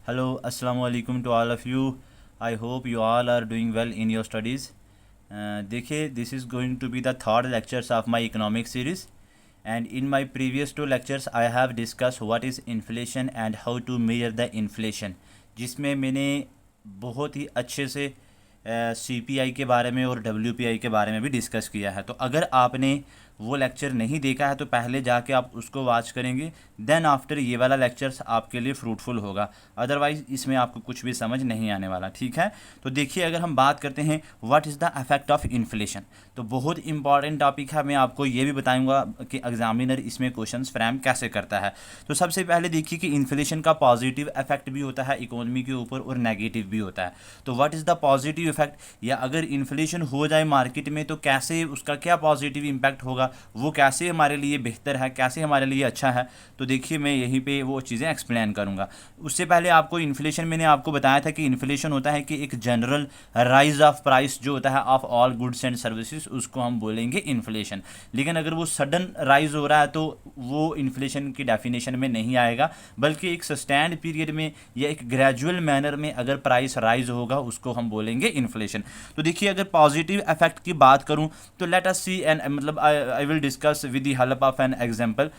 Hello, assalamu alaikum to all of you. I hope you all are doing well in your studies. देखिए, this is going to be the third lectures of my economic series, and in my previous two lectures I have discussed what is inflation and how to measure the inflation, जिसमें मैंने बहुत ही अच्छे से CPI के बारे में और WPI के बारे में भी डिस्कस किया है। तो अगर आपने वो लेक्चर नहीं देखा है तो पहले जाके आप उसको वॉच करेंगे, देन आफ्टर ये वाला लेक्चर्स आपके लिए फ्रूटफुल होगा, अदरवाइज इसमें आपको कुछ भी समझ नहीं आने वाला। ठीक है, तो देखिए, अगर हम बात करते हैं what is the effect of inflation, तो बहुत इंपॉर्टेंट टॉपिक है। मैं आपको ये भी बताऊंगा कि एग्जामिनर इसमें क्वेश्चंस फ्रेम कैसे करता है। तो सबसे पहले देखिए कि इन्फ्लेशन का पॉजिटिव इफेक्ट भी होता है इकोनॉमी के ऊपर और नेगेटिव भी होता है। तो what is the positive effect, या अगर इन्फ्लेशन हो जाए मार्केट में तो कैसे उसका क्या पॉजिटिव इम्पैक्ट होगा, वो कैसे हमारे लिए बेहतर है, कैसे हमारे लिए अच्छा है। तो देखिए, मैं यहीं पे वो चीज़ें एक्सप्लेन करूँगा। उससे पहले आपको इन्फ्लेशन, मैंने आपको बताया था कि इन्फ्लेशन होता है कि एक जनरल राइज ऑफ प्राइस जो होता है of all goods and services, उसको हम बोलेंगे इन्फ्लेशन। लेकिन अगर वो सडन राइज हो रहा है तो वो इन्फ्लेशन की डेफिनेशन में नहीं आएगा, बल्कि एक सस्टेन्ड पीरियड में या एक ग्रेजुअल मैनर में अगर प्राइस राइज होगा उसको हम बोलेंगे इन्फ्लेशन। तो देखिए, अगर पॉजिटिव इफेक्ट की बात करूं तो लेट अस सी एंड मतलब I will discuss with the help of an example.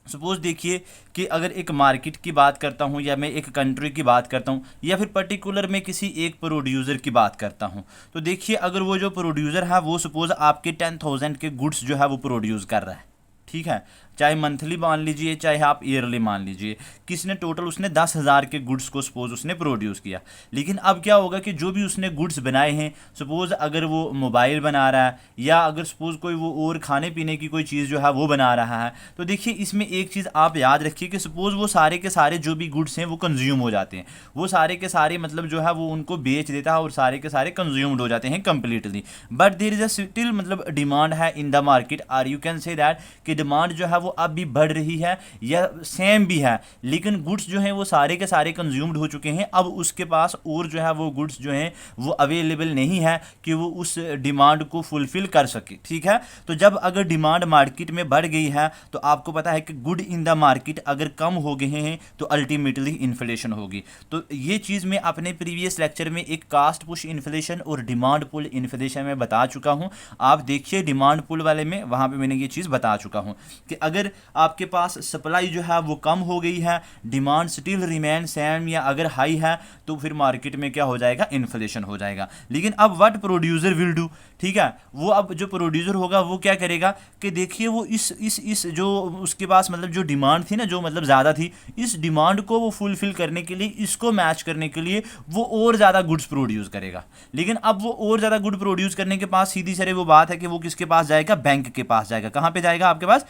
Suppose देखिए कि अगर एक मार्केट की बात करता हूं, या मैं एक कंट्री की बात करता हूं, या फिर पर्टिकुलर मैं किसी एक प्रोड्यूसर की बात करता हूं। तो देखिए, अगर वो जो प्रोड्यूसर है वो सपोज आपके 10,000 के गुड्स जो है वो प्रोड्यूस कर रहा है, ठीक है, चाहे मंथली मान लीजिए चाहे आप ईयरली मान लीजिए, किसने टोटल उसने 10,000 के गुड्स को सपोज उसने प्रोड्यूस किया। लेकिन अब क्या होगा कि जो भी उसने गुड्स बनाए हैं, सपोज अगर वो मोबाइल बना रहा है, या अगर सपोज कोई वो और खाने पीने की कोई चीज़ जो है वो बना रहा है, तो देखिए इसमें एक चीज़ आप याद रखिए कि सपोज वो सारे के सारे जो भी गुड्स हैं वो कंज्यूम हो जाते हैं, वो सारे के सारे मतलब जो है वो उनको बेच देता है और सारे के सारे कंज्यूम्ड हो जाते हैं completely. But there is a still मतलब डिमांड है इन द मार्केट, और यू कैन से दैट कि डिमांड जो है वो अब भी बढ़ रही है या सेम भी है, लेकिन गुड्स जो हैं वो सारे के सारे कंज्यूम्ड हो चुके हैं। अब उसके पास और जो है वो गुड्स जो हैं वो अवेलेबल नहीं है कि वो उस डिमांड को फुलफिल कर सके। ठीक है, तो जब अगर डिमांड मार्केट में बढ़ गई है तो आपको पता है कि गुड इन द मार्केट अगर कम हो गए हैं तो अल्टीमेटली इन्फ्लेशन होगी। तो ये चीज़ मैं अपने प्रीवियस लेक्चर में एक कास्ट पुश इन्फ्लेशन और डिमांड पुल इन्फ्लेशन में बता चुका हूँ। आप देखिए डिमांड पुल वाले में, वहाँ पे मैंने ये चीज़ बता चुका हूँ कि अगर आपके पास सप्लाई जो है वो कम हो गई है, डिमांड स्टिल रिमेन सेम या अगर हाई है, तो फिर मार्केट में क्या हो जाएगा, इन्फ्लेशन हो जाएगा। लेकिन अब व्हाट प्रोड्यूसर विल डू, ठीक है, वो अब जो प्रोड्यूसर होगा वो क्या करेगा कि देखिए वो इस जो उसके पास मतलब जो डिमांड थी ना, जो मतलब ज़्यादा थी, इस डिमांड को वो फुलफिल करने के लिए, इसको मैच करने के लिए वो और ज़्यादा गुड्स प्रोड्यूस करेगा। लेकिन अब वो और ज़्यादा गुड प्रोड्यूस करने के पास सीधी सरे वो बात है कि वो किसके पास जाएगा, बैंक के पास जाएगा। कहाँ पे जाएगा आपके पास,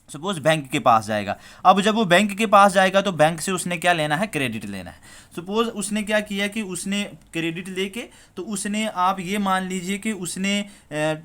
सपोज बैंक के पास जाएगा। अब जब वो बैंक के पास जाएगा तो बैंक से उसने क्या लेना है, क्रेडिट लेना है। सपोज उसने क्या किया कि उसने क्रेडिट लेके, तो उसने आप ये मान लीजिए कि उसने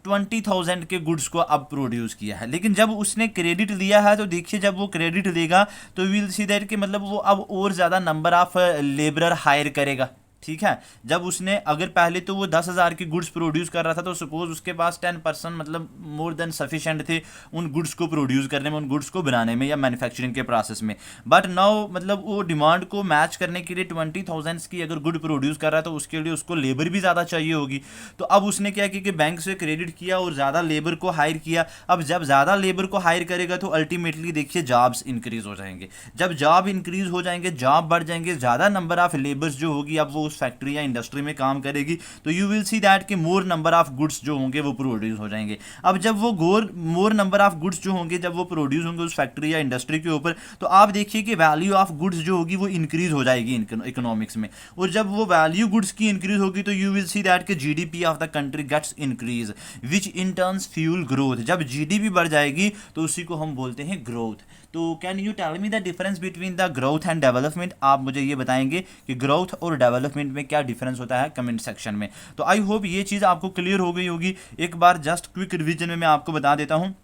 20,000 के गुड्स को अब प्रोड्यूस किया है। लेकिन जब उसने क्रेडिट लिया है तो देखिए जब वो क्रेडिट लेगा तो विल सी दैट कि मतलब वो अब और ज़्यादा नंबर ऑफ लेबरर हायर करेगा। ठीक है, जब उसने अगर पहले तो वो 10,000 की गुड्स प्रोड्यूस कर रहा था तो सपोज उसके पास 10% मतलब मोर देन सफिशेंट थे उन गुड्स को प्रोड्यूस करने में, उन गुड्स को बनाने में या मैन्युफैक्चरिंग के प्रोसेस में। बट नाउ मतलब वो डिमांड को मैच करने के लिए 20,000 की अगर गुड प्रोड्यूस कर रहा है तो उसके लिए उसको लेबर भी ज़्यादा चाहिए होगी। तो अब उसने क्या किया कि बैंक से क्रेडिट किया और ज़्यादा लेबर को हायर किया। अब जब ज़्यादा लेबर को हायर करेगा तो अल्टीमेटली देखिए जॉब्स इंक्रीज हो जाएंगे। जब जॉब इंक्रीज हो जाएंगे, जॉब बढ़ जाएंगे, ज़्यादा नंबर ऑफ लेबर्स जो होगी अब वो फैक्ट्री या इंडस्ट्री में काम करेगी, तो यू विल सी दैट कि मोर नंबर ऑफ गुड्स जो होंगे वो प्रोड्यूस हो जाएंगे। अब जब वो मोर नंबर ऑफ गुड्स जो होंगे जब वो प्रोड्यूस होंगे उस फैक्ट्री या इंडस्ट्री के ऊपर, तो आप देखिए कि वैल्यू ऑफ गुड्स जो होगी वो इंक्रीज हो जाएगी इकोनॉमिक्स में। और जब वो वैल्यू गुड्स की इंक्रीज होगी तो यू विल सी दैट कि GDP of the country gets increase which in turns fuel growth. जब जीडीपी बढ़ जाएगी तो उसी को हम बोलते हैं ग्रोथ। तो can you tell me the difference between the growth and development, आप मुझे ये बताएंगे कि ग्रोथ और डेवलपमेंट में क्या डिफरेंस होता है कमेंट सेक्शन में। तो आई होप ये चीज़ आपको क्लियर हो गई होगी। एक बार जस्ट क्विक रिवीजन में मैं आपको बता देता हूँ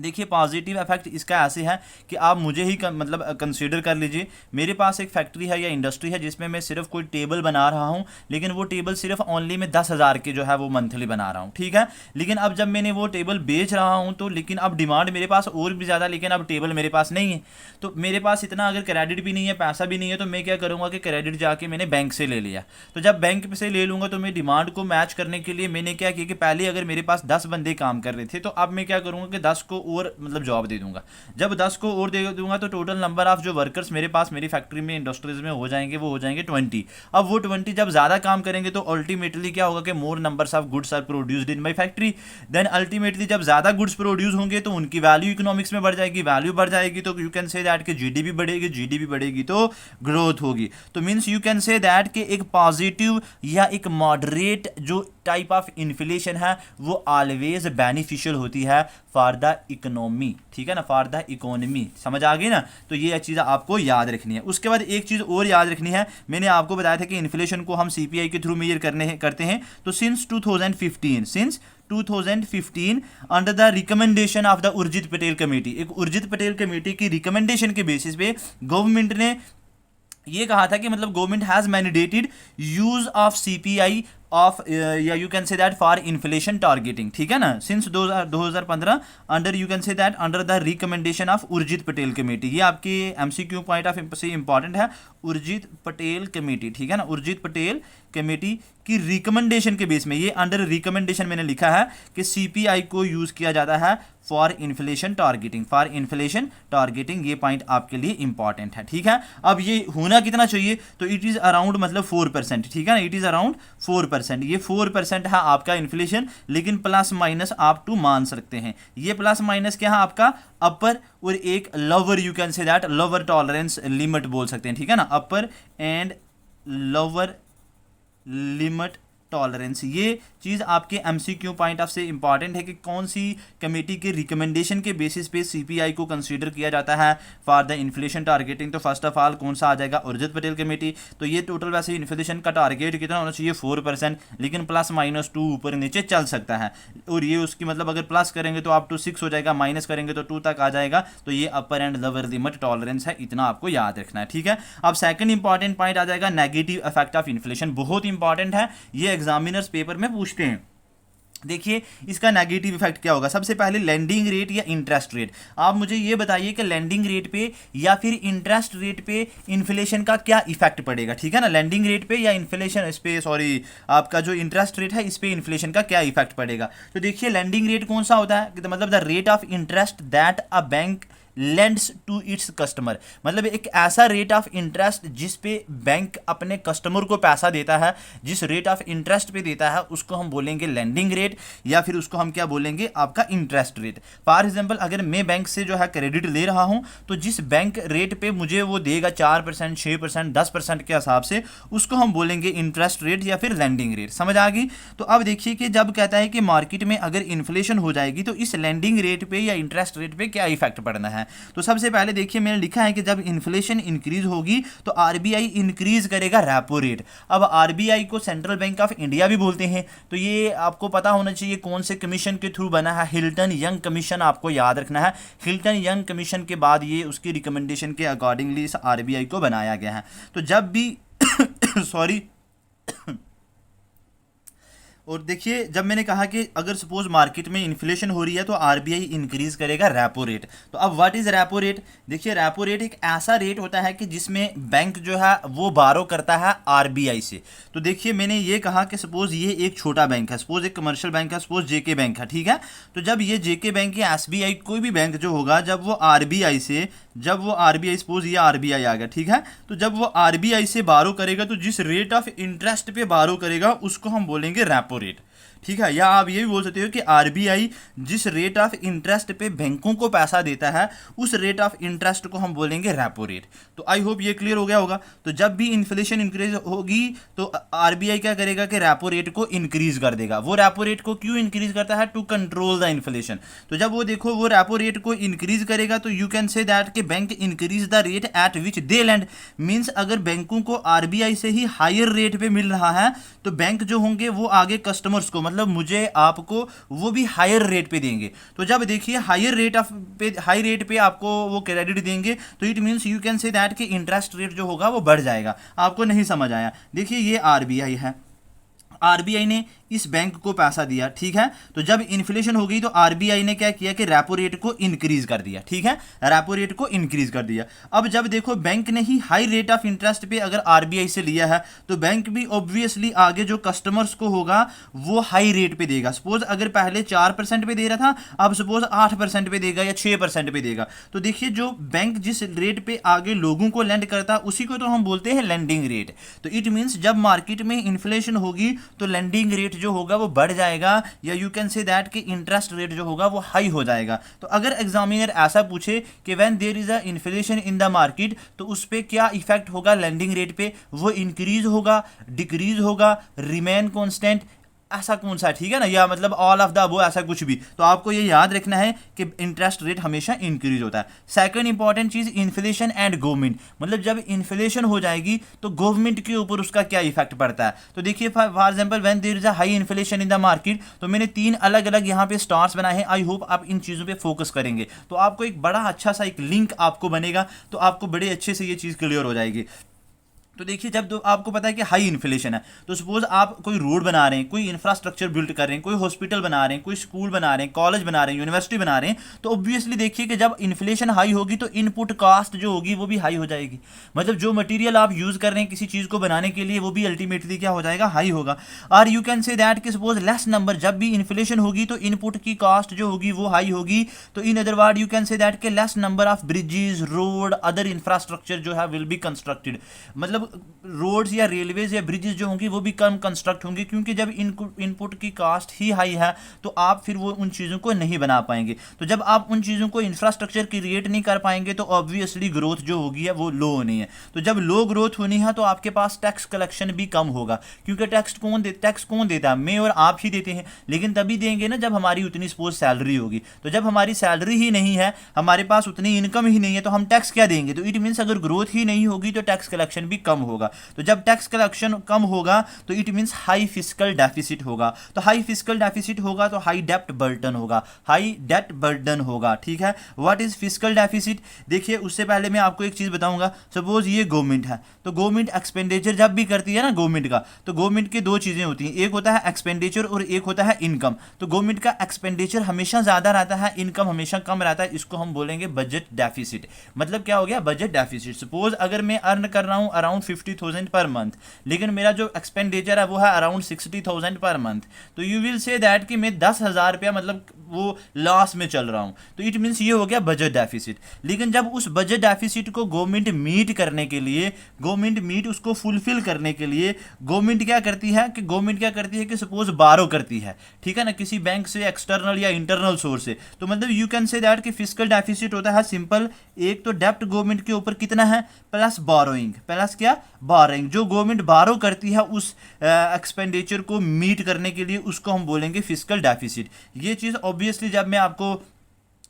देखिए पॉजिटिव इफेक्ट इसका ऐसे है कि आप मुझे ही मतलब कंसीडर कर लीजिए, मेरे पास एक फैक्ट्री है या इंडस्ट्री है जिसमें मैं सिर्फ कोई टेबल बना रहा हूं, लेकिन वो टेबल सिर्फ ओनली मैं 10,000 के जो है वो मंथली बना रहा हूं, ठीक है। लेकिन अब जब मैंने वो टेबल बेच रहा हूं तो लेकिन अब डिमांड मेरे पास और भी ज़्यादा, लेकिन अब टेबल मेरे पास नहीं है, तो मेरे पास इतना अगर क्रेडिट भी नहीं है, पैसा भी नहीं है, तो मैं क्या करूँगा कि क्रेडिट जाके मैंने बैंक से ले लिया। तो जब बैंक से ले लूँगा तो मैं डिमांड को मैच करने के लिए मैंने क्या किया कि पहले अगर मेरे पास 10 बंदे काम कर रहे थे, तो अब मैं क्या करूँगा कि 10 को और मतलब जॉब दे दूंगा। जब 10 को और दे दूंगा तो टोटल नंबर ऑफ जो वर्कर्स मेरे पास मेरी फैक्ट्री में इंडस्ट्रीज में हो जाएंगे, वो हो जाएंगे 20। अब वो 20 जब ज़्यादा काम करेंगे तो अल्टीमेटली क्या होगा कि more numbers of goods are produced in my factory. Then ultimately जब ज़्यादा गुड्स प्रोड्यूस होंगे तो उनकी वैल्यू इकोनॉमिक्स में बढ़ जाएगी, वैल्यू बढ़ जाएगी तो यू कैन से दैट कि जीडीपी बढ़ेगी, जीडीपी बढ़ेगी तो ग्रोथ होगी। तो means you can say that कि एक पॉजिटिव या एक मॉडरेट जो टाइप ऑफ इन्फ्लेशन है वो ऑलवेज बेनिफिशियल होती है फॉर द इकोनॉमी, ठीक है ना, फॉर द इकोनॉमी। समझ आ गई ना। तो ये चीज़ आपको याद रखनी है। उसके बाद एक चीज़ और याद रखनी है, मैंने आपको बताया था कि इन्फ्लेशन को हम सीपीआई के थ्रू मेजर करते हैं। तो since 2015 under the recommendation of the Urjit Patel committee, एक उर्जित पटेल कमेटी की रिकमेंडेशन के बेसिस पे गवर्नमेंट ने ये कहा था कि मतलब government has mandated use of CPI of या you can say that for inflation targeting, ठीक है ना, since 2015 under you can say that under the recommendation of Urjit Patel committee. ये आपके एमसीक्यू पॉइंट ऑफ से इंपॉर्टेंट है, उर्जित पटेल कमेटी, ठीक है ना, उर्जित पटेल कमेटी की रिकमेंडेशन के बेस में, ये अंडर रिकमेंडेशन मैंने लिखा है कि सीपीआई को यूज किया जाता है for inflation targeting, for inflation targeting. ये पॉइंट आपके लिए इंपॉर्टेंट है, ठीक है। अब ये होना कितना चाहिए, तो इट इज अराउंड मतलब 4%, ठीक है ना, इट इज अराउंड 4%। ये 4% है आपका इन्फ्लेशन, लेकिन प्लस माइनस आप टू मान सकते हैं। ये प्लस माइनस क्या है आपका अपर और एक lower, you can say that lower tolerance limit बोल सकते हैं, ठीक है ना, अपर एंड लोअर लिमिट टॉलरेंस। ये चीज़ आपके एमसीक्यू पॉइंट ऑफ से इंपॉर्टेंट है कि कौन सी कमेटी के रिकमेंडेशन के बेसिस पे सीपीआई को कंसीडर किया जाता है फॉर द इन्फ्लेशन टारगेटिंग। तो फर्स्ट ऑफ ऑल कौन सा आ जाएगा, उर्जित पटेल कमेटी। तो ये टोटल वैसे इन्फ्लेशन का टारगेट कितना होना चाहिए 4%, लेकिन प्लस माइनस 2 ऊपर नीचे चल सकता है। और ये उसकी मतलब अगर प्लस करेंगे तो आप 6 हो जाएगा, माइनस करेंगे तो 2 तक आ जाएगा। तो ये अपर एंड लोअर लिमिट टॉलरेंस है, इतना आपको याद रखना है, ठीक है। अब सेकंड इंपॉर्टेंट पॉइंट आ जाएगा नेगेटिव इफेक्ट ऑफ इन्फ्लेशन, बहुत इंपॉर्टेंट है, ये एग्जामिनर्स पेपर में पूछते हैं। देखिए इसका नेगेटिव इफेक्ट क्या होगा। सबसे पहले लेंडिंग रेट या इंटरेस्ट रेट। आप मुझे ये बताइए कि लेंडिंग रेट पे या फिर इंटरेस्ट रेट पे इन्फ्लेशन का क्या इफेक्ट पड़ेगा, ठीक है ना। लेंडिंग रेट पे या इन्फ्लेशन इस पे, सॉरी आपका जो इंटरेस्ट रेट है इस पे इन्फ्लेशन का क्या इफेक्ट पड़ेगा। तो देखिए लेंडिंग रेट कौन सा होता है, मतलब the rate of interest that a bank lends to its customer, मतलब एक ऐसा रेट ऑफ इंटरेस्ट जिस पे बैंक अपने कस्टमर को पैसा देता है, जिस रेट ऑफ इंटरेस्ट पे देता है उसको हम बोलेंगे लेंडिंग रेट, या फिर उसको हम क्या बोलेंगे आपका इंटरेस्ट रेट। फॉर एग्जांपल अगर मैं बैंक से जो है क्रेडिट ले रहा हूं तो जिस बैंक रेट पे मुझे वो देगा 4%, 6%, 10% के हिसाब से, उसको हम बोलेंगे इंटरेस्ट रेट या फिर लेंडिंग रेट। समझ आ गई। तो अब देखिए कि जब कहता है कि मार्केट में अगर इन्फ्लेशन हो जाएगी तो इस लेंडिंग रेट पे या इंटरेस्ट रेट पे क्या इफेक्ट पड़ना है। तो सबसे पहले देखिए मैंने लिखा है कि जब इन्फ्लेशन इंक्रीज होगी तो आरबीआई इंक्रीज करेगा रेपो रेट। अब आरबीआई को सेंट्रल बैंक ऑफ इंडिया भी बोलते हैं, तो ये आपको पता होना चाहिए कौन से कमीशन के थ्रू बना है, हिल्टन यंग कमीशन, आपको याद रखना है। हिल्टन यंग कमीशन के बाद ये उसकी रिकमेंडेशन के अकॉर्डिंगली इस आरबीआई को बनाया गया है। तो जब भी सॉरी और देखिए जब मैंने कहा कि अगर सपोज मार्केट में इन्फ्लेशन हो रही है तो आरबीआई इंक्रीज करेगा रेपो रेट। तो अब व्हाट इज रेपो रेट। देखिए रेपो रेट एक ऐसा रेट होता है कि जिसमें बैंक जो है वो बारो करता है आरबीआई से। तो देखिए मैंने ये कहा कि सपोज ये एक छोटा बैंक है, सपोज एक कमर्शियल बैंक है, सपोज जेके बैंक है, ठीक है। तो जब ये जेके बैंक या एसबीआई कोई भी बैंक जो होगा, जब वो आरबीआई सपोज ये आरबीआई आ गया, ठीक है। तो जब वो आरबीआई से बारो करेगा तो जिस रेट ऑफ इंटरेस्ट पे बारो करेगा उसको हम बोलेंगे रेपो रेट, ठीक है। या आप ये भी बोल सकते हो कि आरबीआई जिस रेट ऑफ इंटरेस्ट पे बैंकों को पैसा देता है उस रेट ऑफ इंटरेस्ट को हम बोलेंगे रेपो रेट। तो आई होप ये क्लियर हो गया होगा। तो जब भी इन्फ्लेशन इंक्रीज होगी तो आरबीआई क्या करेगा कि रेपो रेट को इंक्रीज कर देगा। वो रेपो रेट को क्यों इंक्रीज करता है, टू कंट्रोल द इन्फ्लेशन। तो जब वो देखो वो रेपो रेट को इंक्रीज करेगा तो यू कैन से दैट कि bank increase the rate at which they land. Means अगर बैंकों को आरबीआई से ही हायर रेट पे मिल रहा है तो बैंक जो होंगे वो आगे कस्टमर्स को, मतलब मुझे आपको वो भी हायर रेट पे देंगे। तो जब देखिए हाई रेट पे आपको वो क्रेडिट देंगे तो it means you can say that कि इंटरेस्ट रेट जो होगा वो बढ़ जाएगा। आपको नहीं समझ आया, देखिए ये आरबीआई है, आरबीआई ने इस बैंक को पैसा दिया, ठीक है। तो जब इन्फ्लेशन हो गई तो आरबीआई ने क्या किया कि रेपो रेट को इंक्रीज कर दिया, ठीक है, रेपो रेट को इंक्रीज कर दिया। अब जब देखो बैंक ने ही हाई रेट ऑफ इंटरेस्ट पे अगर आरबीआई से लिया है तो बैंक भी ऑब्वियसली आगे जो कस्टमर्स को होगा वो हाई रेट पे देगा। सपोज अगर पहले 4% पे दे रहा था, अब सपोज 8% पे देगा या 6% पे देगा। तो देखिए जो बैंक जिस रेट पे आगे लोगों को लेंड करता है उसी को तो हम बोलते हैं लेंडिंग रेट। तो इट मीन्स जब मार्केट में इन्फ्लेशन होगी तो लेंडिंग रेट जो होगा वो बढ़ जाएगा, या यू कैन से दैट कि इंटरेस्ट रेट जो होगा वो हाई हो जाएगा। तो अगर एग्जामिनर ऐसा पूछे कि when there is a inflation in the market तो उस पर क्या इफेक्ट होगा लेंडिंग रेट पे, वो इंक्रीज होगा, डिक्रीज होगा, रिमेन कॉन्स्टेंट, ऐसा कौन सा, ठीक है ना, या मतलब ऑल ऑफ द अबव, ऐसा कुछ भी। तो आपको ये याद रखना है कि इंटरेस्ट रेट हमेशा इंक्रीज होता है। सेकंड इंपॉर्टेंट चीज इन्फ्लेशन एंड गवर्नमेंट, मतलब जब इन्फ्लेशन हो जाएगी तो गवर्नमेंट के ऊपर उसका क्या इफेक्ट पड़ता है। तो देखिए for example when there is a high inflation in the market, तो मैंने 3 अलग अलग यहाँ पे स्टार्स बनाए हैं। आई होप आप इन चीज़ों पे फोकस करेंगे तो आपको एक बड़ा अच्छा सा एक लिंक आपको बनेगा, तो आपको बड़े अच्छे से ये चीज़ क्लियर हो जाएगी। तो देखिए जब आपको पता है कि हाई इन्फ्लेशन है तो सपोज आप कोई रोड बना रहे हैं, कोई इंफ्रास्ट्रक्चर बिल्ड कर रहे हैं, कोई हॉस्पिटल बना रहे हैं, कोई स्कूल बना रहे हैं, कॉलेज बना रहे हैं, यूनिवर्सिटी बना रहे हैं, तो ऑब्वियसली देखिए कि जब इन्फ्लेशन हाई होगी तो इनपुट कास्ट जो होगी वो भी हाई हो जाएगी। मतलब जो मटेरियल आप यूज़ कर रहे हैं किसी चीज़ को बनाने के लिए वो भी अल्टीमेटली क्या हो जाएगा, हाई होगा। और यू कैन से दैट कि सपोज लेस नंबर, जब भी इन्फ्लेशन होगी तो इनपुट की कास्ट जो होगी वो हाई होगी। तो in other word you can say that कि less number of bridges, road, other infrastructure जो है विल बी कंस्ट्रक्टेड, मतलब रोड या रेलवेज या ब्रिजेस जो होंगी वो भी कम कंस्ट्रक्ट होंगे, क्योंकि जब इनपुट की कास्ट ही हाई है तो आप फिर वो उन चीज़ों को नहीं बना पाएंगे। तो जब आप उन चीज़ों को इंफ्रास्ट्रक्चर क्रिएट नहीं कर पाएंगे तो ऑब्वियसली ग्रोथ जो होगी है वो लो होनी है। तो जब लो ग्रोथ होनी है तो आपके पास टैक्स कलेक्शन भी कम होगा, क्योंकि टैक्स कौन देता है, मैं और आप ही देते हैं, लेकिन तभी देंगे ना जब हमारी उतनी सपोज सैलरी होगी। तो जब हमारी सैलरी ही नहीं है, हमारे पास उतनी इनकम ही नहीं है, तो हम टैक्स क्या देंगे। तो इट मीन्स अगर ग्रोथ ही नहीं होगी तो टैक्स कलेक्शन भी कम होगा। तो जब टैक्स कलेक्शन कम होगा तो it means high fiscal deficit होगा। तो हाई फिस्कल डेफिसिट होगा तो हाई डेप्ट बर्डन होगा, हाई डेट बर्डन होगा, ठीक है। व्हाट इज फिस्कल डेफिसिट, देखिए उससे पहले मैं आपको एक चीज बताऊंगा। सपोज ये गवर्नमेंट है तो गवर्नमेंट एक्सपेंडिचर जब भी करती है ना गवर्नमेंट का, तो गवर्नमेंट की 2 चीजें होती हैं, एक होता है एक्सपेंडिचर और एक होता है इनकम। तो गवर्नमेंट का एक्सपेंडिचर हमेशा ज्यादा रहता है, इनकम हमेशा कम रहता है, इसको हम बोलेंगे बजट डेफिसिट। मतलब क्या हो गया, बजट डेफिसिट। सपोज अगर मैं अर्न कर रहा हूं अराउंड 50,000 पर मंथ, लेकिन मेरा जो एक्सपेंडिचर है वो है अराउंड 60,000 पर मंथ, तो यू विल से दैट कि मैं 10,000 रुपया मतलब वो लॉस में चल रहा हूं। तो इट मीन्स ये हो गया बजट डेफिसिट। लेकिन जब उस बजट डेफिसिट को गवर्नमेंट मीट करने के लिए, उसको फुलफिल करने के लिए गवर्नमेंट क्या करती है कि सपोज बारो करती है, ठीक है ना, किसी बैंक से, एक्सटर्नल या इंटरनल सोर्स से। तो मतलब यू कैन से दैट कि फिस्कल डेफिसिट होता है सिंपल, एक तो डेप्ट गवर्नमेंट के ऊपर कितना है प्लस बोरोइंग, प्लस क्या, बोरोइंग। जो गवर्नमेंट बारो करती है उस एक्सपेंडिचर को मीट करने के लिए उसको हम बोलेंगे फिस्कल डेफिसिट। ये चीज़ ऑब्वियसली जब मैं आपको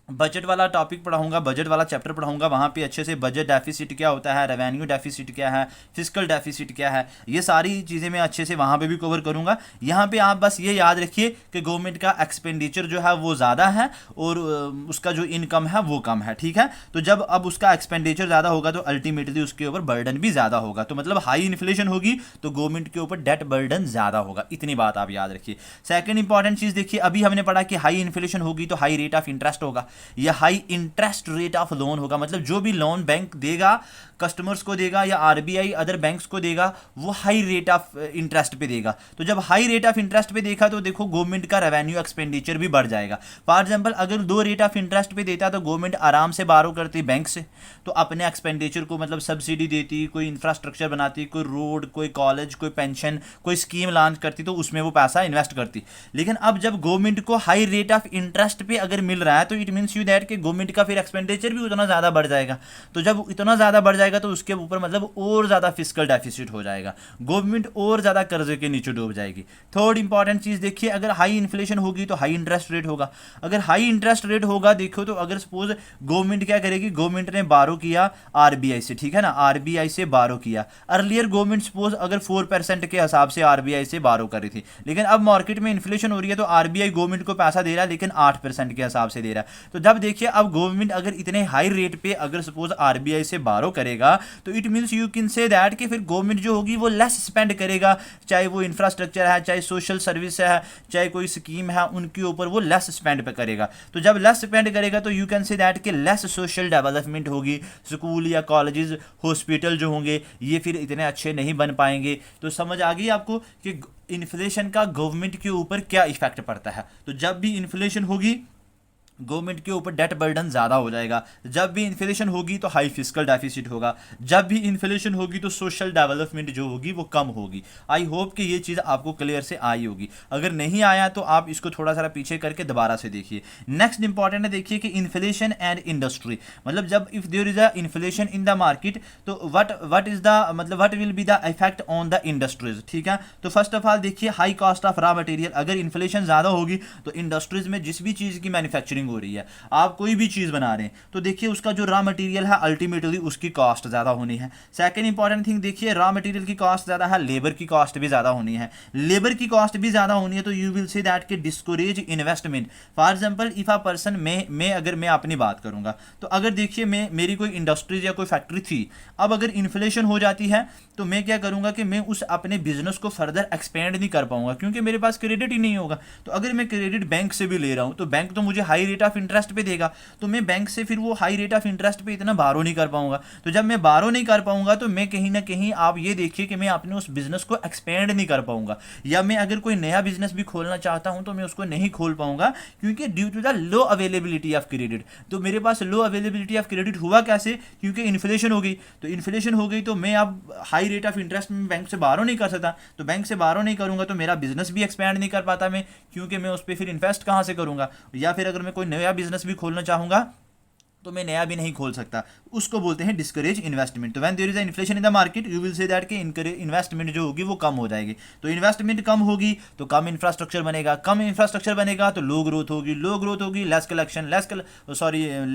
बजट वाला टॉपिक पढ़ाऊंगा, बजट वाला चैप्टर पढ़ाऊंगा, वहाँ पे अच्छे से बजट डेफिसिट क्या होता है, रेवेन्यू डेफिसिट क्या है, फिस्कल डेफिसिट क्या है, ये सारी चीज़ें मैं अच्छे से वहाँ पे भी कवर करूँगा। यहाँ पे आप बस ये याद रखिए कि गवर्नमेंट का एक्सपेंडिचर जो है वो ज़्यादा है और उसका जो इनकम है वो कम है, ठीक है। तो जब अब उसका एक्सपेंडिचर ज़्यादा होगा तो अल्टीमेटली उसके ऊपर बर्डन भी ज़्यादा होगा। तो मतलब हाई इन्फ्लेशन होगी तो गवर्नमेंट के ऊपर डेट बर्डन ज़्यादा होगा, इतनी बात आप याद रखिए। सेकेंड इंपॉर्टेंट चीज़ देखिए, अभी हमने पढ़ा कि हाई इन्फ्लेशन होगी तो हाई रेट ऑफ इंटरेस्ट होगा या high interest rate of loan होगा। मतलब जो भी लोन बैंक देगा कस्टमर्स को देगा या आरबीआई अदर बैंक्स को देगा वो हाई रेट ऑफ इंटरेस्ट पे देगा। तो जब हाई रेट ऑफ इंटरेस्ट पे देखा तो देखो गवर्नमेंट का रेवेन्यू एक्सपेंडिचर भी बढ़ जाएगा। फॉर एग्जांपल अगर 2 रेट ऑफ इंटरेस्ट पे देता तो गवर्नमेंट आराम से बारो करती बैंक से, तो अपने एक्सपेंडिचर को मतलब सब्सिडी देती, कोई इंफ्रास्ट्रक्चर बनाती, कोई रोड, कोई कॉलेज, कोई पेंशन, कोई स्कीम लॉन्च करती, तो उसमें वो पैसा इन्वेस्ट करती। लेकिन अब जब गवर्नमेंट को हाई रेट ऑफ इंटरेस्ट पे अगर मिल रहा है तो it mean means you that कि गवर्नमेंट का फिर एक्सपेंडिचर भी उतना ज़्यादा बढ़ जाएगा। तो जब इतना ज़्यादा बढ़ जाएगा तो उसके ऊपर मतलब और ज़्यादा फिस्कल डेफिसिट हो जाएगा, गवर्नमेंट और ज़्यादा कर्जे के नीचे डूब जाएगी। थर्ड इंपॉर्टेंट चीज़ देखिए, अगर हाई इन्फ्लेशन होगी तो हाई इंटरेस्ट रेट होगा। अगर हाई इंटरेस्ट रेट होगा देखो तो अगर सपोज गवर्नमेंट क्या करेगी, गवर्नमेंट ने बारो किया आरबीआई से, ठीक है ना, आरबीआई से बारो किया। अर्लियर गवर्नमेंट सपोज अगर 4% के हिसाब से आरबीआई से बारो कर रही थी, लेकिन अब मार्केट में इन्फ्लेशन हो रही है तो आरबीआई गवर्नमेंट को पैसा दे रहा है लेकिन 8% के हिसाब से दे रहा है। तो जब देखिए अब गवर्नमेंट अगर इतने हाई रेट पे अगर सपोज आरबीआई से बारो करेगा तो it means you can say that कि फिर गवर्नमेंट जो होगी वो लेस स्पेंड करेगा, चाहे वो इंफ्रास्ट्रक्चर है, चाहे सोशल सर्विस है, चाहे कोई स्कीम है, उनके ऊपर वो लेस स्पेंड पे करेगा। तो जब लेस स्पेंड करेगा तो यू कैन से दैट कि लेस सोशल डेवलपमेंट होगी, स्कूल या कॉलेजेस हॉस्पिटल जो होंगे ये फिर इतने अच्छे नहीं बन पाएंगे। तो समझ आ गई आपको कि इन्फ्लेशन का गवर्नमेंट के ऊपर क्या इफेक्ट पड़ता है। तो जब भी इन्फ्लेशन होगी गवर्नमेंट के ऊपर डेट बर्डन ज़्यादा हो जाएगा, जब भी इन्फ्लेशन होगी तो हाई फिस्कल डेफिसिट होगा, जब भी इन्फ्लेशन होगी तो सोशल डेवलपमेंट जो होगी वो कम होगी। आई होप कि ये चीज़ आपको क्लियर से आई होगी, अगर नहीं आया तो आप इसको थोड़ा सा पीछे करके दोबारा से देखिए। नेक्स्ट इंपॉर्टेंट है देखिए कि इन्फ्लेशन एंड इंडस्ट्री, मतलब जब if there is a inflation in the market तो व्हाट इज द मतलब what will be the effect on the industries, ठीक है। तो फर्स्ट ऑफ ऑल देखिए high cost of raw material, अगर इन्फ्लेशन ज़्यादा होगी तो इंडस्ट्रीज में जिस भी चीज़ की मैन्युफैक्चरिंग हो रही है, आप कोई भी चीज बना रहे हैं तो देखिए उसका जो रॉ मटेरियल है अल्टीमेटली उसकी कॉस्ट ज्यादा होनी है। सेकंड इंपॉर्टेंट थिंग देखिए रॉ मटेरियल की कॉस्ट ज्यादा है, लेबर की कॉस्ट भी ज्यादा होनी है। लेबर की कॉस्ट भी ज्यादा होनी है तो यू विल से दैट के discourage investment. For example if a person मैं अगर मैं अपनी बात करूंगा तो अगर देखिए मेरी कोई इंडस्ट्रीज या कोई फैक्ट्री थी, अब अगर इन्फ्लेशन हो जाती है तो मैं क्या करूंगा कि मैं उस अपने बिजनेस को फर्दर एक्सपेंड नहीं कर पाऊंगा क्योंकि मेरे पास क्रेडिट ही नहीं होगा। तो अगर मैं क्रेडिट बैंक से भी ले रहा हूं तो बैंक तो मुझे हाई रेट ऑफ इंटरेस्ट पे देगा, तो मैं बैंक से फिर वो हाई रेट ऑफ इंटरेस्ट पे इतना बारो नहीं कर पाऊंगा। तो जब मैं बारो नहीं कर पाऊंगा तो मैं कहीं ना कहीं आप ये देखिए कि मैं अपने उस बिजनेस को एक्सपेंड नहीं कर पाऊंगा, या मैं अगर कोई नया बिजनेस भी खोलना चाहता हूं तो मैं उसको नहीं खोल पाऊंगा क्योंकि due to the low availability of credit. तो मेरे पास लो अवेलेबिलिटी ऑफ क्रेडिट हुआ कैसे, क्योंकि इन्फ्लेशन हो गई। तो इन्फ्लेशन हो गई तो मैं अब हाई रेट ऑफ इंटरेस्ट में बैंक से बारो नहीं कर सकता, तो बैंक से बारो नहीं करूंगा तो मेरा बिजनेस भी एक्सपेंड नहीं कर पाता मैं, क्योंकि मैं उस पर फिर इन्वेस्ट कहां से करूंगा। या फिर अगर मैं कोई नया बिजनेस भी खोलना चाहूंगा तो मैं नया भी नहीं खोल सकता, उसको बोलते हैं डिस्करेज इन्वेस्टमेंट। तो when there is a inflation in the market you will say that कि इन्वेस्टमेंट जो होगी वो कम हो जाएगी। तो इन्वेस्टमेंट कम होगी तो कम इंफ्रास्ट्रक्चर बनेगा, कम इंफ्रास्ट्रक्चर बनेगा तो लो ग्रोथ होगी, लो ग्रोथ होगी less collection,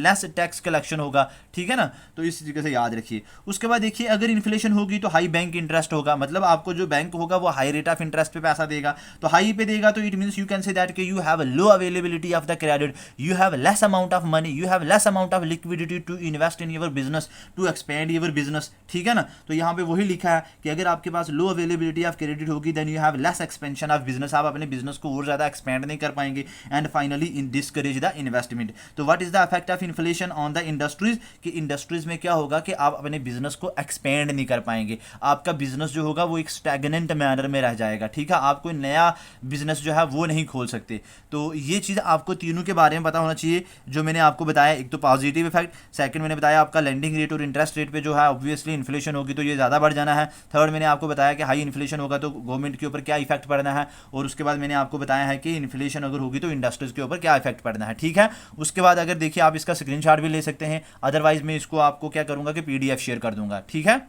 less tax collection होगा, ठीक है ना। तो इस तरीके से याद रखिए। उसके बाद देखिए अगर इन्फ्लेशन होगी तो हाई बैंक इंटरेस्ट होगा, मतलब आपको जो बैंक होगा वो हाई रेट ऑफ इंटरेस्ट पे पैसा देगा। तो हाई पे देगा तो it means you can say that कि you have a low availability of the credit, you have less amount of money, you have less amount of liquidity to invest in your business, to expand your business, ठीक है ना। तो यहाँ पे वही लिखा है कि अगर आपके पास लो अवेलेबिलिटी ऑफ क्रेडिट होगी then you have less expansion of business, आप अपने बिजनेस को और ज्यादा एक्सपेंड नहीं कर पाएंगे। And finally in discourage the investment. तो what is the effect of inflation on the industries, कि इंडस्ट्रीज में क्या होगा कि आप अपने बिजनेस को एक्सपेंड नहीं कर पाएंगे, आपका बिजनेस जो होगा वो एक स्टैग्नेंट मैनर में रह जाएगा, ठीक है। आप कोई नया बिजनेस जो है वो नहीं खोल सकते। तो ये चीज़ आपको तीनों के बारे में पता होना चाहिए जो मैंने आपको बताया। एक तो पॉजिटिव इफेक्ट, सेकंड मैंने बताया आपका लेंडिंग रेट और इंटरेस्ट रेट पे जो है ऑब्वियसली इन्फ्लेशन होगी तो ये ज़्यादा बढ़ जाना है। थर्ड मैंने आपको बताया कि हाई इन्फ्लेशन होगा तो गवर्नमेंट के ऊपर क्या इफेक्ट पड़ना है, और उसके बाद मैंने आपको बताया है कि इन्फ्लेशन अगर होगी तो इंडस्ट्रीज के ऊपर क्या इफेक्ट पड़ना है, ठीक है। उसके बाद अगर देखिए आप इसका स्क्रीनशॉट भी ले सकते हैं, अदरवाइज मैं इसको आपको क्या करूँगा कि PDF शेयर कर दूंगा, ठीक है।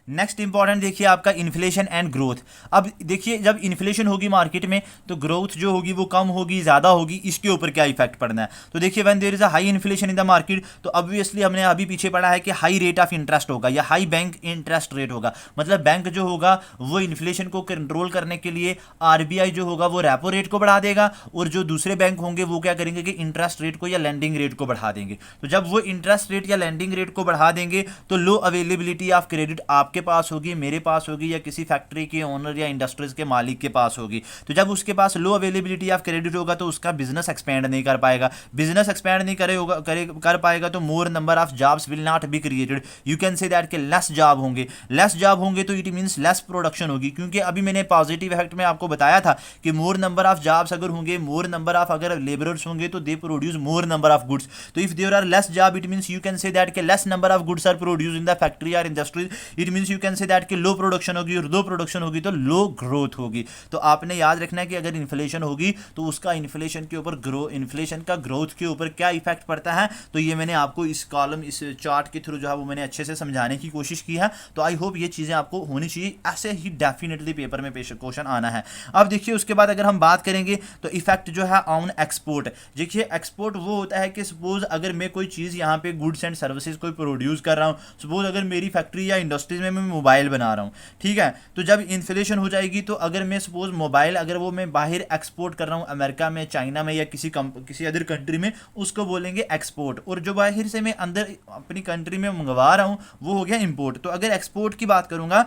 नेक्स्ट इंपॉर्टेंट देखिए आपका इन्फ्लेशन एंड ग्रोथ। अब देखिए जब इन्फ्लेशन होगी मार्केट में तो ग्रोथ जो होगी वो कम होगी ज़्यादा होगी, इसके ऊपर क्या इफेक्ट पड़ना है। तो देखिए when there is a high inflation in the market तो ऑब्वियसली हमने अभी पीछे पढ़ा है कि हाई रेट ऑफ इंटरेस्ट होगा या हाई बैंक इंटरेस्ट रेट होगा, मतलब बैंक जो होगा वो इन्फ्लेशन को कंट्रोल करने के लिए RBI जो होगा वो रेपो रेट को बढ़ा देगा, और जो दूसरे बैंक होंगे वो क्या करेंगे कि इंटरेस्ट रेट को या लैंडिंग रेट को बढ़ा देंगे। तो जब वो इंटरेस्ट रेट या लैंडिंग रेट को बढ़ा देंगे तो लो अवेलेबिलिटी ऑफ क्रेडिट आपके पास होगी, मेरे पास होगी, या किसी फैक्ट्री के ओनर या इंडस्ट्रीज के मालिक के पास होगी। तो जब उसके पास लो अवेलेबिलिटी ऑफ क्रेडिट होगा तो उसका बिजनेस एक्सपेंड नहीं कर पाएगा, बिजनेस एक्सपेंड नहीं कर पाएगा तो मोर number of jobs will not be created, you can say that के लेस जॉब होंगे, लेस जॉब होंगे तो इट मींस लेस प्रोडक्शन होगी, क्योंकि अभी मैंने पॉजिटिव इफेक्ट में आपको बताया था कि मोर नंबर ऑफ जॉब्स अगर होंगे, मोर नंबर ऑफ अगर लेबरर्स होंगे तो they produce more number of goods. तो if there are less job it means you can say that के less number of goods are produce in the factory और industries, it means means you can say that कि low production होगी, और लो production होगी तो लो growth होगी। तो आपने याद रखना है कि अगर इन्फ्लेशन होगी तो उसका इन्फ्लेशन के ऊपर इन्फ्लेशन का ग्रोथ के ऊपर क्या इफेक्ट पड़ता है। तो ये मैंने आपको इस कॉलम, इस चार्ट के थ्रू जो है वो मैंने अच्छे से समझाने की कोशिश की है। तो आई होप ये चीज़ें आपको होनी चाहिए, ऐसे ही डेफिनेटली पेपर में क्वेश्चन आना है। अब देखिए उसके बाद अगर हम बात करेंगे तो इफेक्ट जो है ऑन एक्सपोर्ट। देखिए एक्सपोर्ट वो होता है कि सपोज अगर मैं कोई चीज़ यहाँ पे गुड्स एंड सर्विसेज कोई प्रोड्यूस कर रहा हूँ, सपोज अगर मेरी फैक्ट्री या इंडस्ट्रीज में मैं मोबाइल बना रहा हूँ, ठीक है, तो जब इन्फ्लेशन हो जाएगी तो अगर मैं सपोज मोबाइल अगर वो मैं बाहर एक्सपोर्ट कर रहा हूँ अमेरिका में, चाइना में या किसी अदर कंट्री में, उसको बोलेंगे एक्सपोर्ट। और जो बाहर से मैं अंदर अपनी कंट्री में मंगवा रहा हूँ वो हो गया इंपोर्ट। तो अगर एक्सपोर्ट की बात करूँगा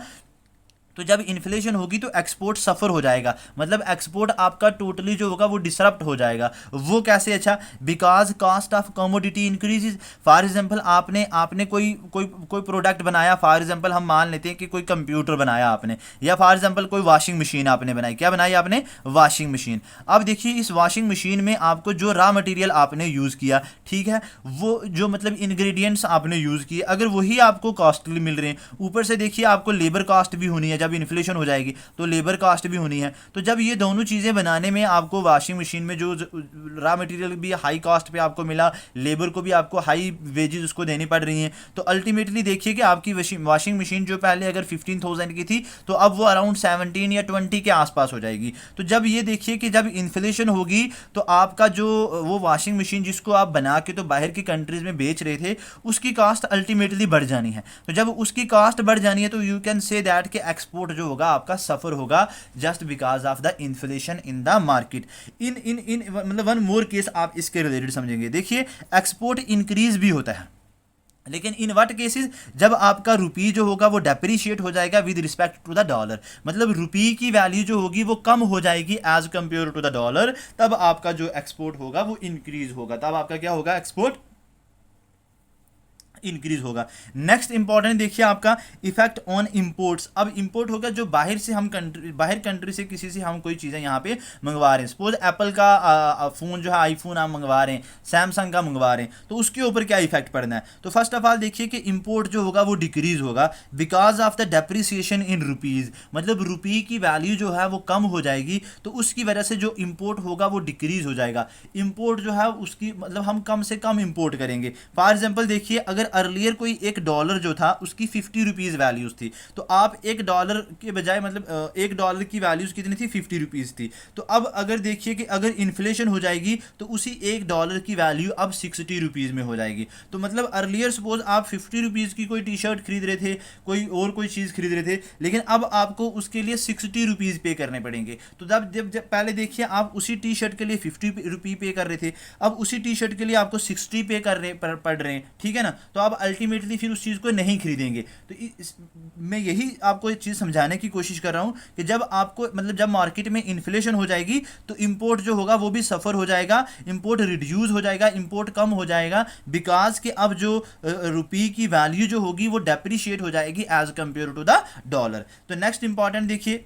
तो जब इन्फ्लेशन होगी तो एक्सपोर्ट सफ़र हो जाएगा, मतलब एक्सपोर्ट आपका टोटली जो होगा वो डिसरप्ट हो जाएगा। वो कैसे? अच्छा, because cost of commodity increases. For example आपने कोई प्रोडक्ट बनाया, फॉर एग्जांपल हम मान लेते हैं कि कोई कंप्यूटर बनाया आपने, या फॉर एग्जांपल कोई वॉशिंग मशीन आपने बनाई। क्या बनाई आपने? Washing machine. अब देखिए इस वॉशिंग मशीन में आपको जो रॉ मटेरियल आपने यूज़ किया, ठीक है, वो जो मतलब इंग्रेडिएंट्स आपने यूज़ किए, अगर वही आपको कॉस्टली मिल रहे हैं, ऊपर से देखिए आपको लेबर कॉस्ट भी होनी है, जब इन्फ्लेशन हो जाएगी तो लेबर कॉस्ट भी होनी है। तो जब ये दोनों चीज़ें बनाने में आपको वॉशिंग मशीन में जो रॉ मटेरियल भी हाई कॉस्ट पे आपको मिला, लेबर को भी आपको हाई वेजेस उसको देनी पड़ रही हैं, तो अल्टीमेटली देखिए कि आपकी वॉशिंग मशीन जो पहले अगर 15,000 की थी तो अब वो अराउंड 17 या 20 के आसपास हो जाएगी। तो जब ये देखिए कि जब इन्फ्लेशन होगी तो आपका जो वो वॉशिंग मशीन जिसको आप बना के तो बाहर की कंट्रीज में बेच रहे थे, उसकी कॉस्ट अल्टीमेटली बढ़ जानी है। तो जब उसकी कॉस्ट बढ़ जानी है तो यू कैन से दैट कि एक्सपोर्ट जो होगा आपका सफर होगा, just because of the inflation in the market. इन मतलब वन मोर केस आप इसके रिलेटेड समझेंगे। देखिए एक्सपोर्ट इंक्रीज भी होता है, लेकिन इन व्हाट केसेस, जब आपका रुपी जो होगा वो डेप्रिशिएट हो जाएगा with respect to the dollar, मतलब रुपी की वैल्यू जो होगी वो कम हो जाएगी as compare to the dollar, तब आपका जो एक्सपोर्ट होगा वो इंक्रीज होगा, तब आपका क्या होगा? एक्सपोर्ट इंक्रीज होगा। नेक्स्ट इंपॉर्टेंट देखिए आपका इफेक्ट ऑन इंपोर्ट्स। अब इंपोर्ट होगा जो बाहर से हम बाहर कंट्री से किसी से हम कोई चीज़ें यहाँ पे मंगवा रहे हैं, सपोज एप्पल का फ़ोन जो है आईफोन आप मंगवा रहे हैं, सैमसंग का मंगवा रहे हैं, तो उसके ऊपर क्या इफेक्ट पड़ना है? तो फर्स्ट ऑफ ऑल देखिए कि इंपोर्ट जो होगा वो डिक्रीज होगा because of the depreciation in rupees, मतलब रुपी की वैल्यू जो है वो कम हो जाएगी, तो उसकी वजह से जो इंपोर्ट होगा वो डिक्रीज हो जाएगा। इंपोर्ट जो है उसकी मतलब हम कम से कम इंपोर्ट करेंगे। फॉर एग्जाम्पल देखिए अगर अर्लियर कोई एक डॉलर जो था उसकी 50 रुपीज़ वैल्यूज़ थी, तो आप एक डॉलर के बजाय मतलब एक डॉलर की वैल्यूज़ कितनी थी? 50 रुपीज़ थी। तो अब अगर देखिए कि अगर इन्फ्लेशन हो जाएगी तो उसी एक डॉलर की वैल्यू अब 60 रुपीज़ में हो जाएगी। तो मतलब अर्लियर सपोज आप 50 रुपीज़ की कोई टी शर्ट खरीद रहे थे, कोई चीज़ खरीद रहे थे, लेकिन अब आपको उसके लिए 60 रुपीज़ पे करने पड़ेंगे। तो जब पहले देखिए आप उसी टी शर्ट के लिए 50 रुपये पे कर रहे थे, अब उसी टी शर्ट के लिए आपको 60 पे पड़ रहे हैं, ठीक है ना? तो आप अल्टीमेटली फिर उस चीज़ को नहीं खरीदेंगे। तो मैं यही आपको एक चीज़ समझाने की कोशिश कर रहा हूँ कि जब आपको मतलब जब मार्केट में इन्फ्लेशन हो जाएगी तो इंपोर्ट जो होगा वो भी सफ़र हो जाएगा, इंपोर्ट रिड्यूस हो जाएगा, इंपोर्ट कम हो जाएगा, बिकॉज कि अब जो रुपी की वैल्यू जो होगी वो डेप्रिशिएट हो जाएगी as compare to the dollar. तो नेक्स्ट इंपॉर्टेंट देखिए,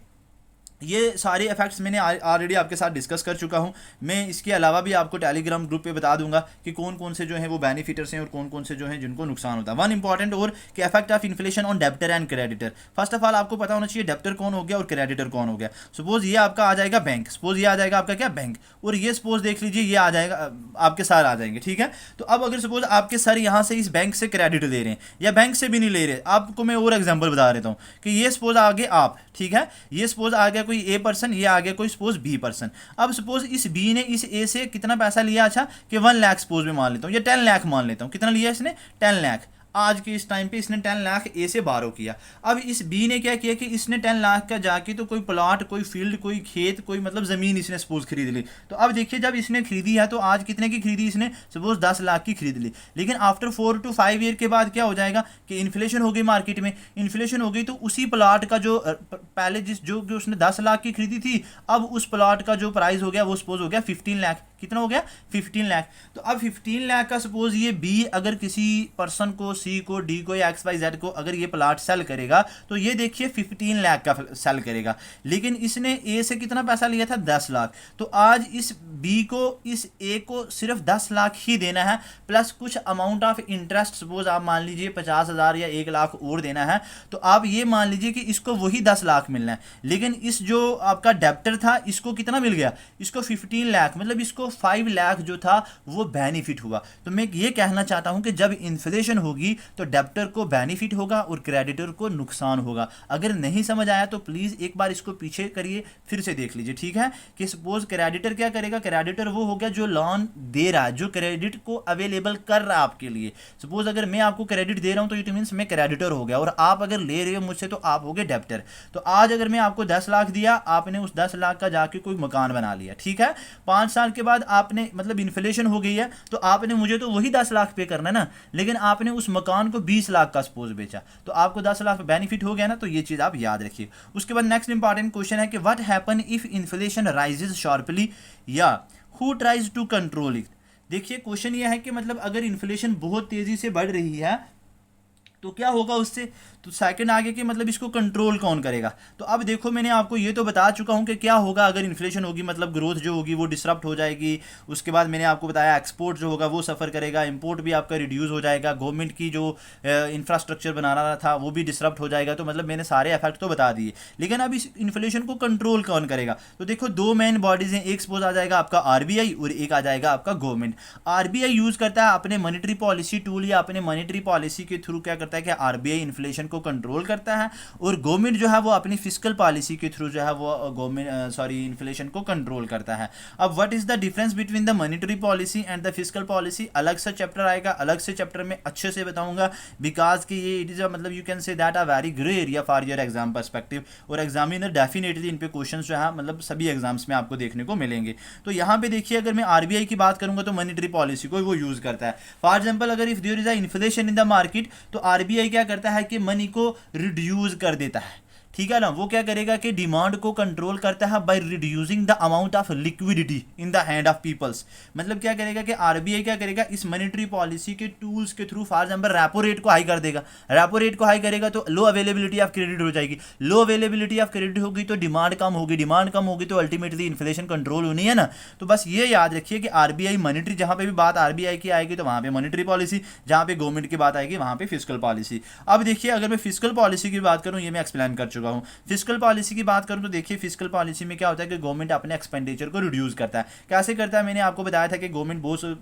ये सारे इफेक्ट्स मैंने ऑलरेडी आपके साथ डिस्कस कर चुका हूँ। मैं इसके अलावा भी आपको टेलीग्राम ग्रुप पे बता दूंगा कि कौन कौन से जो हैं वो बेनिफिटर्स हैं और कौन कौन से जो हैं जिनको नुकसान होता है। वन इंपॉर्टेंट और कि effect of inflation on debtor and creditor. First of all आपको पता होना चाहिए डेब्टर कौन हो गया और क्रेडिटर कौन हो गया। सपोज ये आपका आ जाएगा बैंक, सपोज ये आ जाएगा आपका क्या? बैंक। और ये सपोज देख लीजिए ये आ जाएगा आपके सर आ जाएंगे, ठीक है। तो अब अगर सपोज आपके सर यहाँ से इस बैंक से क्रेडिट ले रहे हैं या बैंक से भी नहीं ले रहे, आपको मैं और एग्जाम्पल बता देता हूँ कि ये सपोज आगे आप, ठीक है, ये सपोज आ गया कोई ए पर्सन, ये आ गया कोई सपोज बी पर्सन। अब सपोज इस बी ने इस ए से कितना पैसा लिया? अच्छा कि 1 लाख सपोज में मान लेता हूँ या 10 लाख मान लेता हूँ। कितना लिया इसने? 10 लाख। आज के इस टाइम पे इसने 10 लाख ए से बारो किया। अब इस बी ने क्या किया कि इसने 10 लाख का जाके तो कोई प्लॉट, कोई फील्ड, कोई खेत, कोई मतलब ज़मीन इसने सपोज खरीद ली। तो अब देखिए जब इसने खरीदी है तो आज कितने की खरीदी इसने? सपोज 10 लाख की खरीद ली। लेकिन आफ्टर 4 to 5 ईयर के बाद क्या हो जाएगा कि इन्फ्लेशन हो गई, मार्केट में इन्फ्लेशन हो गई, तो उसी प्लॉट का जो पहले जो उसने 10 लाख की खरीदी थी, अब उस प्लॉट का जो प्राइस हो गया वो सपोज हो गया 15 लाख। कितना हो गया 15 लाख। तो अब 15 लाख का सपोज ये बी अगर किसी पर्सन को, सी को, डी को या एक्स वाई जेड को अगर ये प्लाट सेल करेगा तो ये देखिए 15 लाख का सेल करेगा, लेकिन इसने ए से कितना पैसा लिया था 10 लाख। तो आज इस बी को इस ए को सिर्फ 10 लाख ही देना है प्लस कुछ अमाउंट ऑफ इंटरेस्ट, सपोज आप मान लीजिए 50,000 या 1 लाख और देना है। तो आप ये मान लीजिए कि इसको वही 10 लाख मिलना है, लेकिन इस जो आपका डेप्टर था इसको कितना मिल गया, इसको 15 लाख, मतलब इसको 5 लाख जो था वो बेनिफिट हुआ। तो मैं ये कहना चाहता हूं कि जब इन्फ्लेशन होगी तो डेप्टर को बेनिफिट होगा और क्रेडिटर को नुकसान होगा। अगर नहीं समझ आया तो प्लीज एक बार इसको पीछे करिए, फिर से देख लीजिए, ठीक है। कि सपोज क्रेडिटर क्या करेगा, क्रेडिटर वो हो गया जो लोन दे रहा है, जो क्रेडिट को अवेलेबल कर रहा है आपके लिए। सपोज अगर मैं आपको क्रेडिट दे रहा हूं तो इट मींस मैं क्रेडिटर हो गया, और आप अगर ले रहे हो मुझसे तो आप हो गए डेप्टर। तो आज अगर मैं आपको 10 लाख दिया, आपने उस 10 लाख का जाके कोई मकान बना लिया, ठीक है। 5 साल के बाद आपने मतलब इन्फ्लेशन हो गई है तो आपने मुझे तो वही 10 लाख पे करना है ना, लेकिन आपने उस मकान को 20 लाख का सपोज बेचा, तो आपको 10 लाख बेनिफिट हो गया ना। तो ये चीज आप याद रखिए। उसके बाद नेक्स्ट इंपॉर्टेंट क्वेश्चन है कि what happen if inflation rises sharply या who tries to control it. देखिए क्वेश्चन ये है कि मतलब अगर इन्फ्लेशन बहुत तेजी से बढ़ रही है तो क्या होगा उससे, तो सेकंड आगे कि मतलब इसको कंट्रोल कौन करेगा। तो अब देखो मैंने आपको ये तो बता चुका हूँ कि क्या होगा अगर इन्फ्लेशन होगी, मतलब ग्रोथ जो होगी वो डिसरप्ट हो जाएगी। उसके बाद मैंने आपको बताया एक्सपोर्ट जो होगा वो सफ़र करेगा, इंपोर्ट भी आपका रिड्यूस हो जाएगा, गवर्नमेंट की जो इंफ्रास्ट्रक्चर बनाना था वो भी डिसरप्ट हो जाएगा। तो मतलब मैंने सारे इफेक्ट तो बता दिए, लेकिन अब इस इन्फ्लेशन को कंट्रोल कौन करेगा। तो देखो दो मेन बॉडीज हैं, एक सपोज आ जाएगा आपका आरबीआई और एक आ जाएगा आपका गवर्नमेंट। आरबीआई यूज करता है अपने मॉनेटरी पॉलिसी टूल या अपने मॉनेटरी पॉलिसी के थ्रू क्या करता है कि आरबीआई इन्फ्लेशन को कंट्रोल करता है, और गवर्नमेंट जो है वो अपनी फिस्कल पॉलिसी के थ्रू जो है वो गवर्नमेंट इन्फ्लेशन को कंट्रोल करता है। अब what is the difference between the monetary policy and the fiscal policy, अलग से चैप्टर आएगा, अलग से चैप्टर में अच्छे से बताऊंगा, बिकॉज कि ये इट इज मतलब you can say that a very grey area for your exam perspective, और एग्जामिनर डेफिनेटली इन पे क्वेश्चंस जो है मतलब सभी एग्जाम्स में आपको देखने को मिलेंगे। तो यहाँ पे देखिए अगर मैं आरबीआई की बात करूंगा तो मॉनेटरी पॉलिसी को वो यूज करता है। फॉर एग्जाम्पल अगर if there is a inflation in the market तो आरबीआई क्या करता है कि मनी को रिड्यूस कर देता है, ठीक है ना। वो क्या करेगा कि डिमांड को कंट्रोल करता है by reducing the amount of liquidity in the hand of peoples. मतलब क्या करेगा कि आरबीआई क्या करेगा इस मॉनेटरी पॉलिसी के टूल्स के through for example repo rate को हाई कर देगा। रेपो रेट को हाई करेगा तो लो अवेलेबिलिटी ऑफ क्रेडिट हो जाएगी, लो अवेलेबिलिटी ऑफ क्रेडिट होगी तो डिमांड कम होगी, डिमांड कम होगी तो अल्टीमेटली इन्फ्लेशन कंट्रोल होनी है ना। तो बस ये याद रखिए कि आरबीआई मॉनेटरी, जहां पे भी बात आरबीआई की आएगी तो वहां पे मॉनेटरी पॉलिसी, जहां पे गवर्नमेंट की बात आएगी वहां पे फिस्कल पॉलिसी। अब देखिए अगर मैं फिस्कल पॉलिसी की बात करूं, ये मैं एक्सप्लेन कर चुका हूं। फिस्कल पॉलिसी की बात करूं तो देखिए फिस्कल पॉलिसी में क्या होता है कि गवर्नमेंट अपने एक्सपेंडिचर को रिड्यूस करता है। कैसे करता है, मैंने आपको बताया था कि गवर्नमेंट बहुत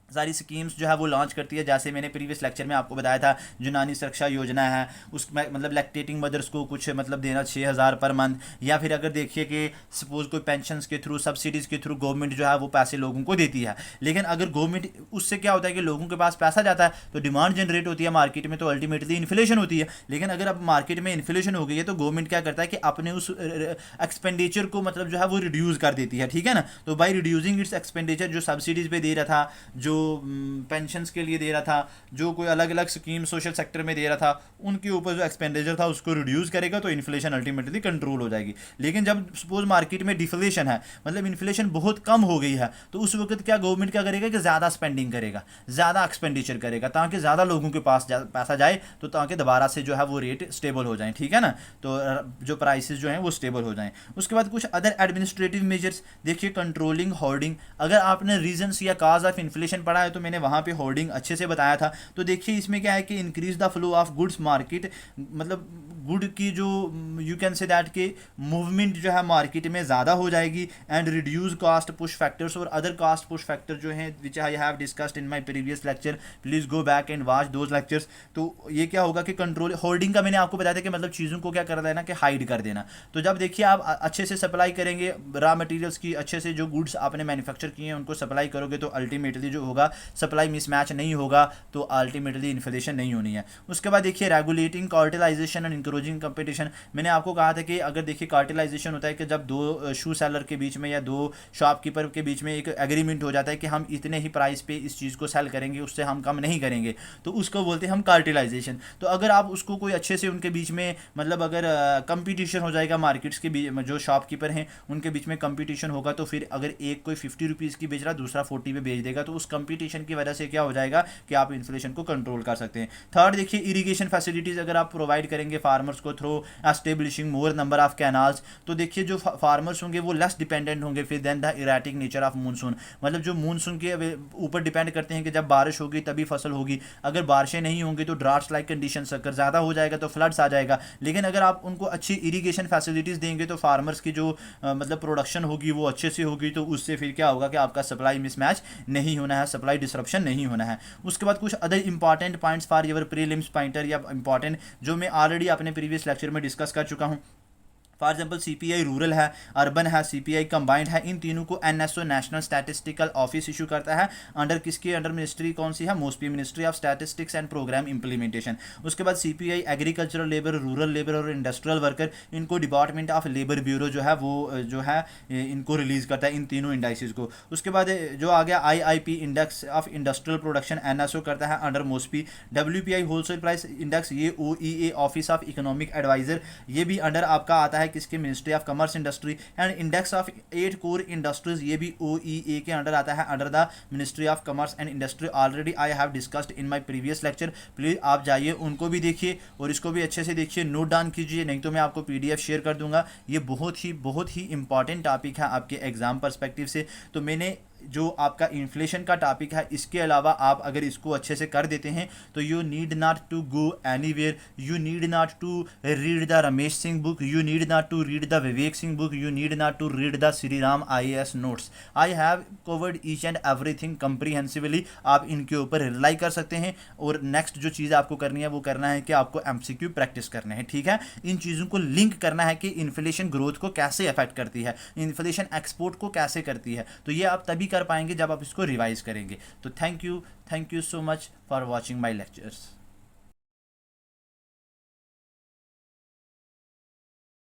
सारी स्कीम्स जो है वो लॉन्च करती है। जैसे मैंने प्रीवियस लेक्चर में आपको बताया था जुनानी सुरक्षा योजना है, उसमें मतलब लैक्टेटिंग मदर्स को कुछ मतलब देना 6,000 पर मंथ, या फिर अगर देखिए कि सपोज कोई पेंशन्स के थ्रू, सब्सिडीज़ के थ्रू गवर्नमेंट जो है वो पैसे लोगों को देती है। लेकिन अगर गवर्नमेंट उससे क्या होता है कि लोगों के पास पैसा जाता है तो डिमांड जनरेट होती है मार्केट में, तो अल्टीमेटली इन्फ्लेशन होती है। लेकिन अगर अब मार्केट में इन्फ्लेशन हो गई है तो गवर्नमेंट क्या करता है कि अपने उस एक्सपेंडिचर को मतलब जो है वो रिड्यूस कर देती है, ठीक है ना। तो बाई रिड्यूसिंग इट्स एक्सपेंडिचर, जो सब्सिडीज़ पे दे रहा था, जो पेंशन्स के लिए दे रहा था, जो कोई अलग अलग स्कीम सोशल सेक्टर में दे रहा था, उनके ऊपर जो एक्सपेंडिचर था उसको रिड्यूस करेगा तो इन्फ्लेशन अल्टीमेटली कंट्रोल हो जाएगी। लेकिन जब सपोज मार्केट में डिफ्लेशन है, मतलब इन्फ्लेशन बहुत कम हो गई है, तो उस वक्त क्या गवर्नमेंट क्या करेगा कि ज़्यादा स्पेंडिंग करेगा, ज़्यादा एक्सपेंडिचर करेगा, ताकि ज़्यादा लोगों के पास पैसा जाए, तो ताकि दोबारा से जो है वो रेट स्टेबल हो जाए, ठीक है ना। तो जो प्राइसेस जो हैं वो स्टेबल हो जाएं। उसके बाद कुछ अदर एडमिनिस्ट्रेटिव मेजर्स, देखिए कंट्रोलिंग होर्डिंग। अगर आपने रीजंस या काज ऑफ इन्फ्लेशन पढ़ा है तो मैंने वहाँ पे होर्डिंग अच्छे से बताया था। तो देखिए इसमें क्या है कि increase the flow of goods market, मतलब गुड की जो यू कैन से दैट के मूवमेंट जो है मार्केट में ज़्यादा हो जाएगी, and reduce cost push factors और अदर कॉस्ट पुश फैक्टर जो हैं which I have discussed in my previous lecture, please go back and watch those lectures. तो ये क्या होगा कि कंट्रोल होर्डिंग का मैंने आपको बताया था कि मतलब चीज़ों को क्या कर देना कि हाइड कर देना। तो जब देखिए आप अच्छे से सप्लाई करेंगे रॉ मटेरियल्स की, अच्छे से जो गुड्स आपने मैन्युफैक्चर किए हैं उनको सप्लाई करोगे तो अल्टीमेटली जो होगा सप्लाई मिसमैच नहीं होगा, तो अल्टीमेटली इन्फ्लेशन नहीं होनी है। उसके बाद देखिए regulating cartelization and encroaching competition, मैंने आपको कहा था कि अगर देखिए कार्टेलाइजेशन होता है कि जब दो शू सेलर के बीच में या दो शॉपकीपर के बीच में एक एग्रीमेंट हो जाता है कि हम इतने ही प्राइस पे इस चीज़ को सेल करेंगे, उससे हम कम नहीं करेंगे, तो उसको बोलते हैं हम कार्टेलाइजेशन। तो अगर आप उसको कोई अच्छे से उनके बीच में मतलब अगर कंपटीशन हो जाएगा मार्केट्स के बीच में, जो शॉपकीपर हैं उनके बीच में कंपटीशन होगा, तो फिर अगर एक कोई 50 रुपीज़ की बेच रहा दूसरा 40 पे बेच देगा, तो उस कंपटीशन की वजह से क्या हो जाएगा कि आप इन्फ्लेशन को कंट्रोल कर सकते हैं। थर्ड देखिए इरिगेशन फैसिलिटीज़ अगर आप प्रोवाइड करेंगे फार्मर्स को through establishing more number of canals, तो देखिए जो फार्मर्स होंगे वो लेस डिपेंडेंट होंगे फिर then the erratic nature of monsoon, मतलब जो मूनसून के ऊपर डिपेंड करते हैं कि जब बारिश होगी तभी फसल होगी, अगर बारिशें नहीं होंगी तो ड्राफ्ट्स लाइक कंडीशन, अगर ज़्यादा हो जाएगा तो फ्लड्स आ जाएगा। लेकिन अगर आप उनको अच्छी इरिगेशन फैसिलिटीज़ देंगे तो फार्मर्स की जो मतलब प्रोडक्शन होगी वो अच्छे से होगी, तो उससे फिर क्या होगा कि आपका सप्लाई मिसमैच नहीं होना है, सप्लाई डिसरप्शन नहीं होना है। उसके बाद कुछ other important points for your prelims pointer या इंपॉर्टेंट जो मैं ऑलरेडी अपने प्रीवियस लेक्चर में डिस्कस कर चुका हूँ। फॉर एग्जाम्पल सीपीआई रूरल है, अर्बन है, सीपीआई कंबाइंड है, इन तीनों को NSO national statistical office issue करता है। अंडर किसके अंडर मिनिस्ट्री कौन सी है? Mostly ministry of statistics and programme implementation. उसके बाद CPI agricultural labour, rural labour और इंडस्ट्रियल वर्कर, इनको डिपार्टमेंट ऑफ लेबर ब्यूरो जो है वो जो है इनको रिलीज करता है, इन तीनों इंडाइसिस को। उसके बाद जो आ गया IIP index of industrial production, NSO करता है under MoSPI. WPI wholesale price index, ये OEA office of economic adviser, ये भी अंडर आपका आता है किसके? Ministry of commerce industry. And index of 8 core industries, ये भी ओईए के अंडर आता है, under the ministry of commerce and industry. Already I have discussed in my previous lecture, please आप जाइए उनको भी देखिए और इसको भी अच्छे से देखिए, नोट डाउन कीजिए, नहीं तो मैं आपको पीडीएफ शेयर कर दूंगा। ये बहुत ही इंपॉर्टेंट टॉपिक है आपके एग्जाम पर्सपेक्टिव से। तो मैंने जो आपका इन्फ्लेशन का टॉपिक है, इसके अलावा आप अगर इसको अच्छे से कर देते हैं तो you need not to go anywhere, you need not to read the Ramesh Singh book, you need not to read the Vivek Singh book, you need not to read the Shri Ram IAS notes. I have covered each and everything comprehensively. आप इनके ऊपर rely कर सकते हैं और next जो चीज़ आपको करनी है वो करना है कि आपको MCQ प्रैक्टिस करना है, ठीक है। इन चीज़ों को लिंक करना है कि इन्फ्लेशन ग्रोथ को कैसे अफेक्ट करती है, इन्फ्लेशन एक्सपोर्ट को कैसे करती है, तो ये आप तभी कर पाएंगे जब आप इसको रिवाइज करेंगे। तो thank you so much for watching my lectures.